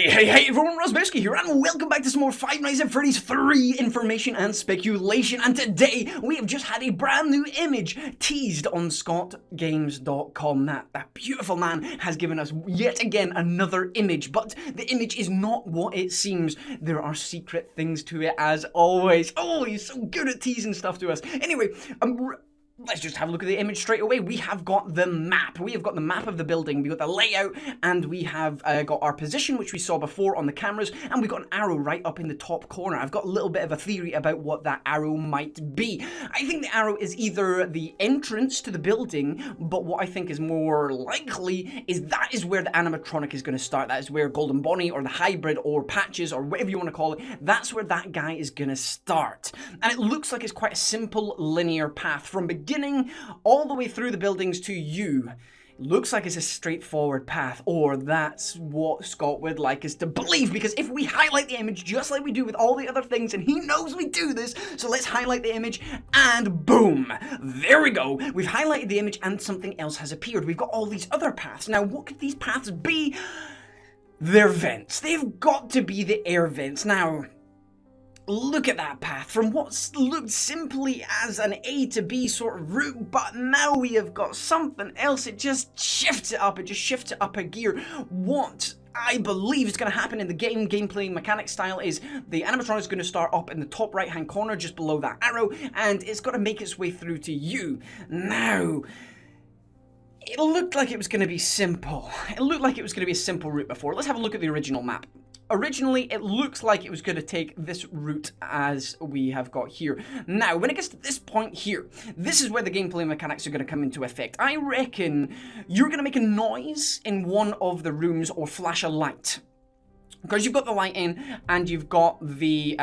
Hey everyone, Rosbowski here, and welcome back to some more Five Nights at Freddy's 3 information and speculation. And today, we have just had a brand new image teased on scottgames.com. That beautiful man has given us yet again another image, but the image is not what it seems. There are secret things to it, as always. Oh, he's so good at teasing stuff to us. Anyway, let's just have a look at the image straight away. We have got the map. We have got the map of the building. We've got the layout, and we have got our position, which we saw before on the cameras, and we've got an arrow right up in the top corner. I've got a little bit of a theory about what that arrow might be. I think the arrow is either the entrance to the building, but what I think is more likely is that is where the animatronic is going to start. That is where Golden Bonnie or the hybrid or Patches or whatever you want to call it, that's where that guy is going to start. And it looks like it's quite a simple linear path from beginning all the way through the buildings to you. Looks like it's a straightforward path, or that's what Scott would like us to believe, because if we highlight the image just like we do with all the other things, and he knows we do this, so let's highlight the image, and boom, there we go. We've highlighted the image and something else has appeared. We've got all these other paths. Now, what could these paths be? They're vents. They've got to be the air vents. Now, look at that path from what looked simply as an A to B sort of route, but now we have got something else. It just shifts it up. It just shifts it up a gear. What I believe is going to happen in the gameplay mechanic style is the animatronic is going to start up in the top right hand corner just below that arrow, and it's got to make its way through to you. Now, it looked like it was going to be simple. It looked like it was going to be a simple route before. Let's have a look at the original map. Originally, it looks like it was going to take this route as we have got here. Now, when it gets to this point here, this is where the gameplay mechanics are going to come into effect. I reckon you're going to make a noise in one of the rooms or flash a light. Because you've got the light in, and you've got the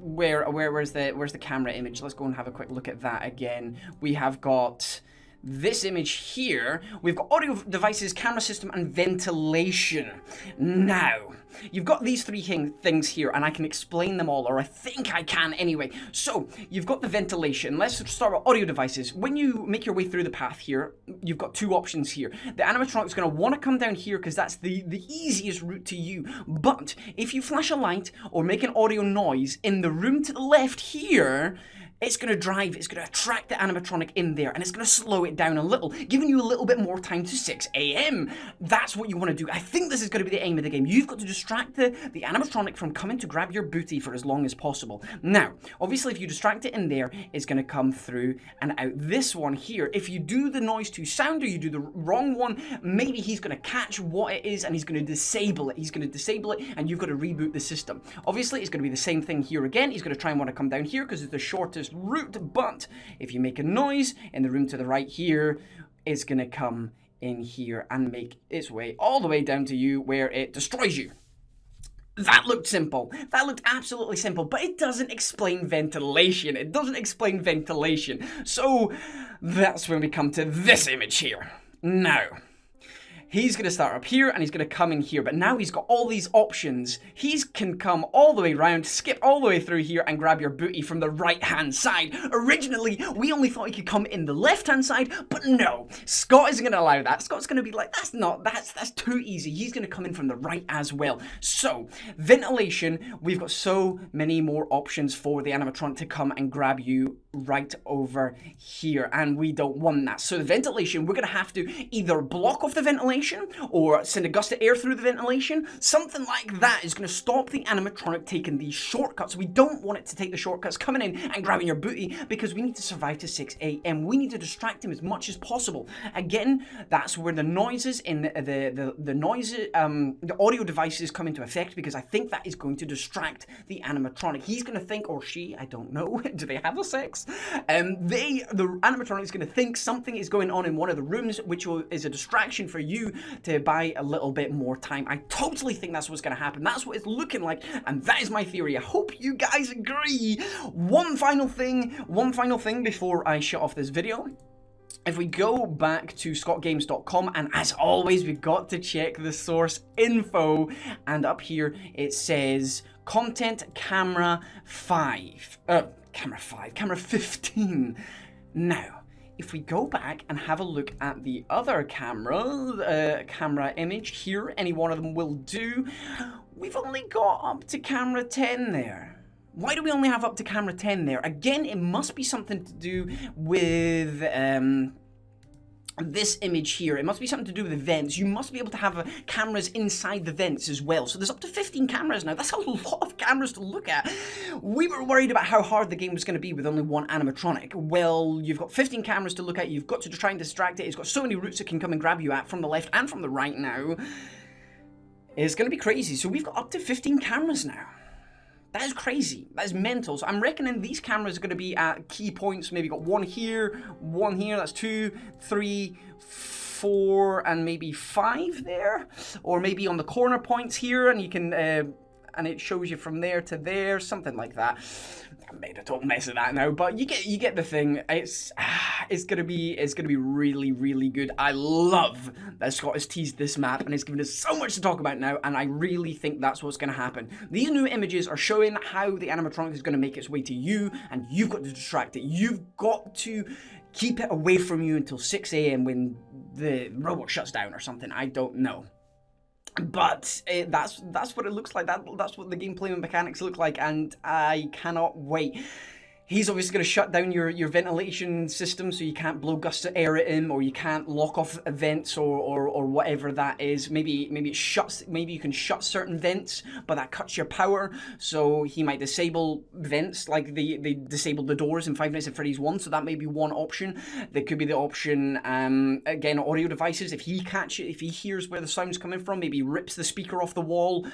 where's the camera image? Let's go and have a quick look at that again. We have got this image here. We've got audio devices, camera system, and ventilation. Now, you've got these three things here, and I can explain them all, or I think I can anyway. So, you've got the ventilation. Let's start with audio devices. When you make your way through the path here, you've got two options here. The animatronic is going to want to come down here because that's the easiest route to you. But if you flash a light or make an audio noise in the room to the left here, it's going to attract the animatronic in there, and it's going to slow it down a little, giving you a little bit more time to 6 a.m. That's what you want to do. I think this is going to be the aim of the game. You've got to distract the animatronic from coming to grab your booty for as long as possible. Now, obviously, if you distract it in there, it's going to come through and out this one here. If you do the noise to sound or you do the wrong one, maybe he's going to catch what it is and he's going to disable it. He's going to disable it, and you've got to reboot the system. Obviously, it's going to be the same thing here again. He's going to try and want to come down here because it's the shortest route, but if you make a noise in the room to the right here, it's going to come in here and make its way all the way down to you where it destroys you. That looked simple. That looked absolutely simple, but it doesn't explain ventilation. It doesn't explain ventilation. So that's when we come to this image here. Now, he's going to start up here, and he's going to come in here, but now he's got all these options. He can come all the way around, skip all the way through here, and grab your booty from the right-hand side. Originally, we only thought he could come in the left-hand side, but no, Scott isn't going to allow that. Scott's going to be like, that's too easy. He's going to come in from the right as well. So, ventilation, we've got so many more options for the animatronic to come and grab you right over here, and we don't want that. So the ventilation, we're going to have to either block off the ventilation or send a gust of air through the ventilation. Something like that is going to stop the animatronic taking these shortcuts. We don't want it to take the shortcuts coming in and grabbing your booty, because we need to survive to 6 a.m. We need to distract him as much as possible. Again, that's where the noises in the audio devices come into effect, because I think that is going to distract the animatronic. He's going to think, or she, I don't know, do they have a sex? The animatronic is going to think something is going on in one of the rooms, which is a distraction for you to buy a little bit more time. I totally think that's what's going to happen. That's what it's looking like, and that is my theory. I hope you guys agree. One final thing before I shut off this video. If we go back to scottgames.com, and as always, we've got to check the source info, and up here it says content camera 15. Now, if we go back and have a look at the other camera image here, any one of them will do, we've only got up to camera 10 there. Why do we only have up to camera 10 there? Again, it must be something to do with this image here. It must be something to do with the vents. You must be able to have cameras inside the vents as well. So there's up to 15 cameras now. That's a lot of cameras to look at. We were worried about how hard the game was going to be with only one animatronic. Well, you've got 15 cameras to look at. You've got to try and distract it. It's got so many routes it can come and grab you at from the left and from the right now. It's going to be crazy. So we've got up to 15 cameras now. That is crazy. That is mental. So I'm reckoning these cameras are going to be at key points. Maybe got one here. That's 2, 3, 4, and maybe 5 there. Or maybe on the corner points here, and you can, and it shows you from there to there, something like that. I made a total mess of that now, but you get the thing. It's gonna be really, really good. I love that Scott has teased this map and it's given us so much to talk about now, and I really think that's what's gonna happen. These new images are showing how the animatronic is gonna make its way to you, and you've got to distract it. You've got to keep it away from you until 6 AM when the robot shuts down or something. I don't know. But that's what it looks like. That's what the gameplay and mechanics look like, and I cannot wait. He's obviously going to shut down your ventilation system, so you can't blow gusts of air at him, or you can't lock off vents, or whatever that is. Maybe it shuts. Maybe you can shut certain vents, but that cuts your power. So he might disable vents, like they disabled the doors in Five Nights at Freddy's 1. So that may be one option. There could be the option again, audio devices. If he hears where the sound's coming from, maybe he rips the speaker off the wall.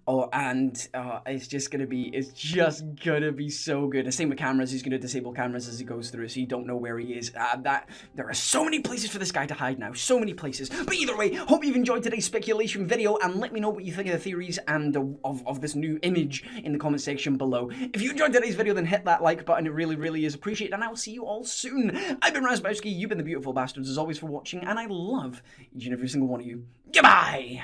It's just gonna be so good. The same with cameras. He's going to disable cameras as he goes through, so you don't know where he is. There are so many places for this guy to hide now. So many places. But either way, hope you've enjoyed today's speculation video, and let me know what you think of the theories and of this new image in the comment section below. If you enjoyed today's video, then hit that like button. It really, really is appreciated, and I will see you all soon. I've been Razbowski. You've been the beautiful bastards, as always, for watching, and I love each and every single one of you. Goodbye!